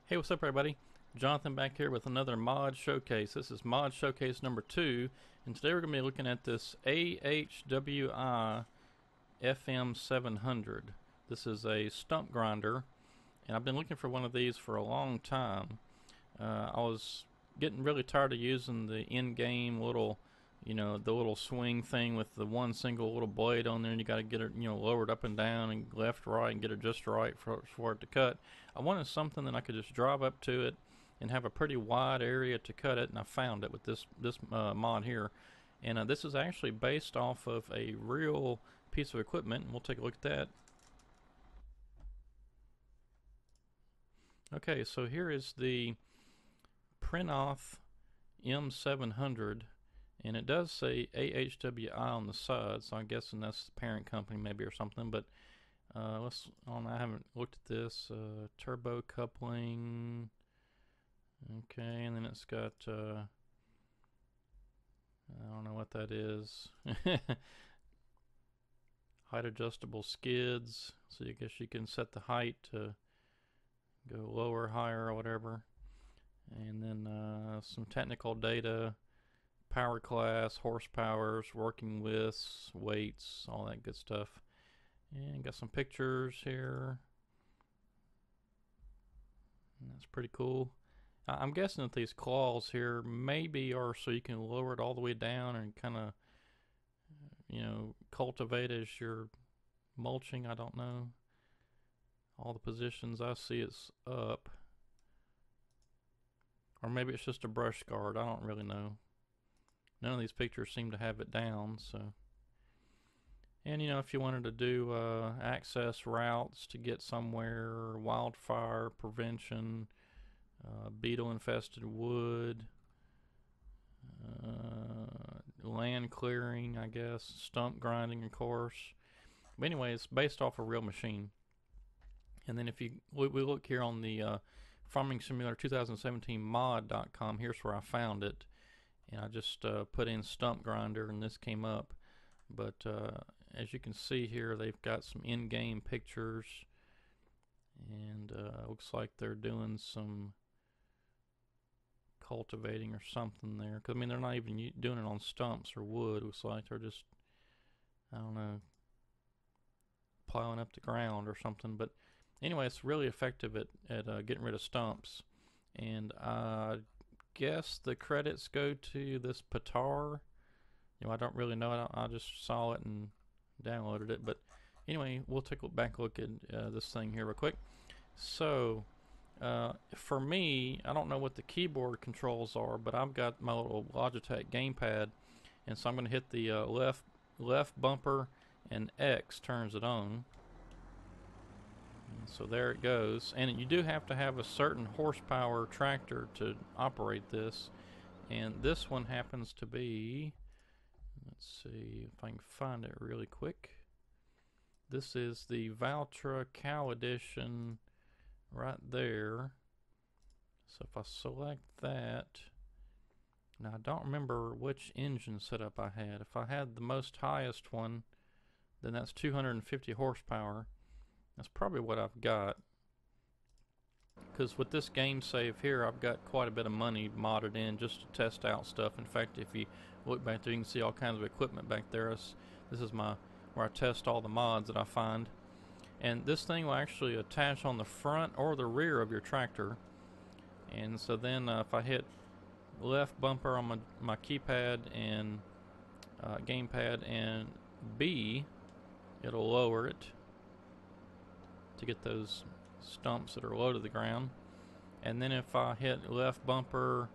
Hey, what's up, everybody? Jonathan back here with another mod showcase. This is mod showcase number 2, and today we're going to be looking at this AHWI FM700. This is a stump grinder, and I've been looking for one of these for a long time. I was getting really tired of using the in-game little, the little swing thing with the one single little blade on there, and you got to get it, lowered up and down and left, right, and get it just right for it to cut. I wanted something that I could just drive up to it and have a pretty wide area to cut it, and I found it with this mod here. And this is actually based off of a real piece of equipment, and we'll take a look at that. Okay, so here is the Prinoth M700, and it does say AHWI on the side, so I'm guessing that's the parent company maybe or something. But I haven't looked at this. Turbo coupling. Okay, and then it's got I don't know what that is. Height adjustable skids, so I guess you can set the height to go lower, higher, or whatever. And then some technical data, power class, horsepowers, working widths, weights, all that good stuff. And got some pictures here. And that's pretty cool. I'm guessing that these claws here maybe are so you can lower it all the way down and kind of, cultivate as you're mulching. I don't know. All the positions I see it's up. Or maybe it's just a brush guard. I don't really know. None of these pictures seem to have it down, so. And if you wanted to do access routes to get somewhere, wildfire prevention, beetle infested wood, land clearing, I guess, stump grinding, of course. But anyway, it's based off a real machine. And then if we look here on the Farming Simulator 2017 mod.com, here's where I found it. And I just put in stump grinder and this came up. But as you can see here, they've got some in-game pictures, and looks like they're doing some cultivating or something there. Cause I mean, they're not even doing it on stumps or wood. Looks like they're just, I don't know, plowing up the ground or something. But anyway, it's really effective at getting rid of stumps. And I guess the credits go to this Patar. I don't really know it. I just saw it and downloaded it. But anyway, we'll take a back look at this thing here real quick. So for me, I don't know what the keyboard controls are, but I've got my little Logitech gamepad, and so I'm going to hit the left bumper, and X turns it on. And so there it goes. And you do have to have a certain horsepower tractor to operate this, and this one happens to be, let's see if I can find it really quick. This is the Valtra Cow Edition right there. So if I select that, now I don't remember which engine setup I had. If I had the most highest one, then that's 250 horsepower. That's probably what I've got. Because with this game save here, I've got quite a bit of money modded in just to test out stuff. In fact, if you look back there, you can see all kinds of equipment back there. This is where I test all the mods that I find. And this thing will actually attach on the front or the rear of your tractor. And so then if I hit left bumper on my keypad and gamepad and B, it'll lower it to get those stumps that are low to the ground. And then if I hit left bumper,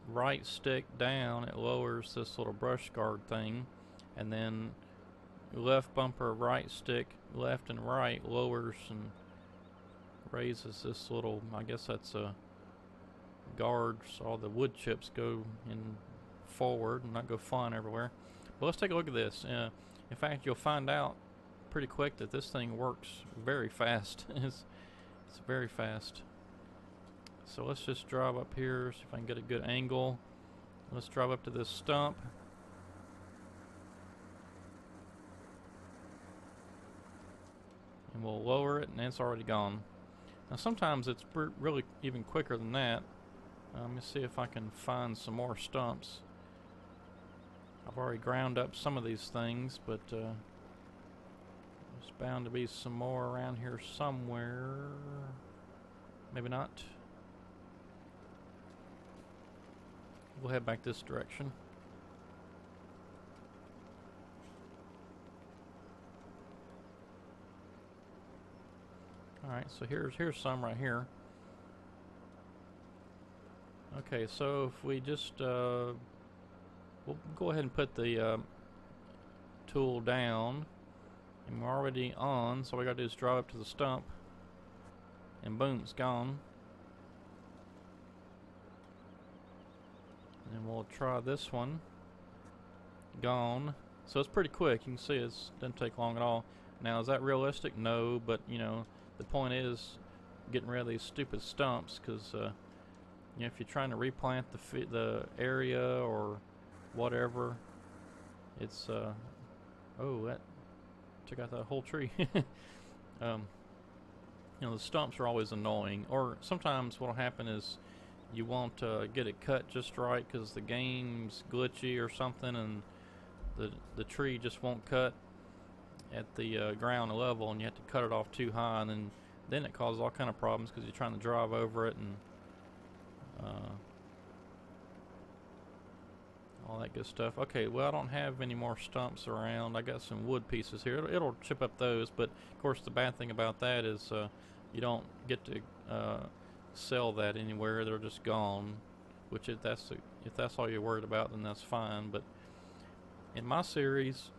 right stick down, it lowers this little brush guard thing. And then left bumper, right stick, left and right lowers and raises this little, I guess that's a guard, so all the wood chips go in forward and not go flying everywhere. But let's take a look at this. In fact, you'll find out pretty quick that this thing works very fast. It's very fast. So let's just drive up here, see if I can get a good angle. Let's drive up to this stump. And we'll lower it, and it's already gone. Now sometimes it's really even quicker than that. Let me see if I can find some more stumps. I've already ground up some of these things, but there's bound to be some more around here somewhere. Maybe not. We'll head back this direction. Alright, so here's some right here. Okay, so if we just we'll go ahead and put the tool down, and we're already on, so all we gotta do is draw up to the stump, and boom, it's gone. And we'll try this one. Gone. So it's pretty quick. You can see it doesn't take long at all. Now, is that realistic? No, but you know, the point is getting rid of these stupid stumps, because you know, if you're trying to replant the area or whatever, it's oh, that took out that whole tree. You know, the stumps are always annoying, or sometimes what'll happen is you won't get it cut just right because the game's glitchy or something, and the tree just won't cut at the ground level, and you have to cut it off too high, and then it causes all kind of problems because you're trying to drive over it and all that good stuff. Okay, well, I don't have any more stumps around. I got some wood pieces here. It'll chip up those, but of course the bad thing about that is you don't get to sell that anywhere. They're just gone, which if that's all you're worried about, then that's fine. But in my series,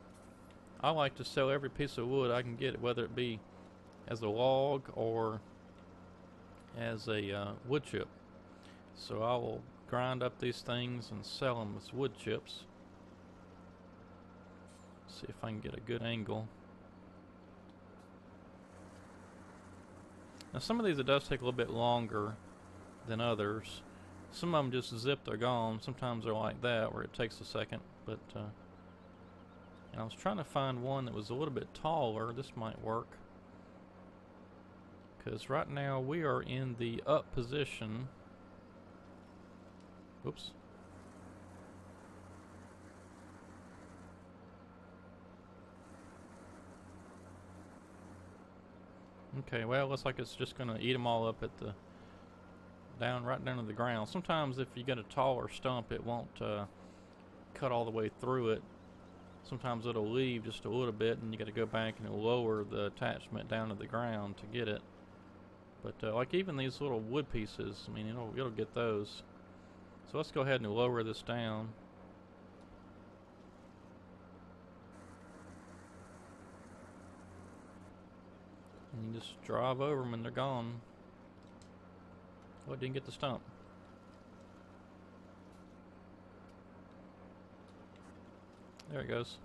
I like to sell every piece of wood I can get, whether it be as a log or as a wood chip. So I will grind up these things and sell them as wood chips. See if I can get a good angle. Now some of these, it does take a little bit longer than others. Some of them just zip, they're gone. Sometimes they're like that, where it takes a second. But and I was trying to find one that was a little bit taller. This might work, because right now we are in the up position. Oops. Okay, well, it looks like it's just going to eat them all up at the right down to the ground. Sometimes if you get a taller stump, it won't cut all the way through it. Sometimes it'll leave just a little bit, and you got to go back and lower the attachment down to the ground to get it. But like even these little wood pieces, I mean, it'll get those. So let's go ahead and lower this down. And you just drive over them and they're gone. Oh, it didn't get the stump. There it goes.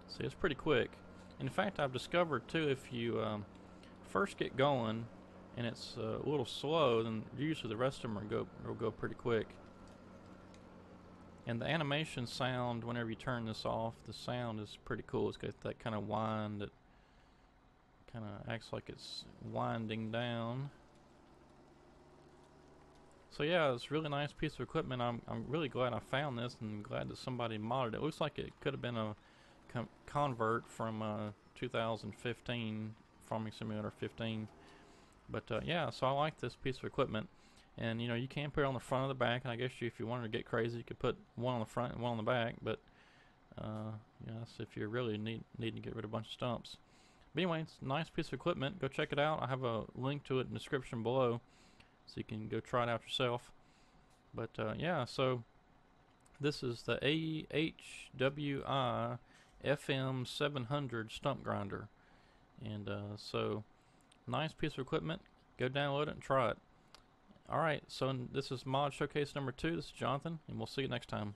See, it's pretty quick. In fact, I've discovered too, if you first get going and it's a little slow, then usually the rest of them will go pretty quick. And the animation sound, whenever you turn this off, the sound is pretty cool. It's got that kind of whine that kind of acts like it's winding down. So yeah, it's a really nice piece of equipment. I'm really glad I found this, and glad that somebody modded it. It looks like it could have been a convert from 2015 Farming Simulator 15. But yeah, so I like this piece of equipment. And you know, you can put it on the front or the back, and I guess if you wanted to get crazy, you could put one on the front and one on the back. But yeah, that's if you really need to get rid of a bunch of stumps. But anyway, it's a nice piece of equipment. Go check it out. I have a link to it in the description below, so you can go try it out yourself. But yeah, so this is the AHWI FM700 stump grinder. And so nice piece of equipment. Go download it and try it. Alright, so this is mod showcase number 2. This is Jonathan, and we'll see you next time.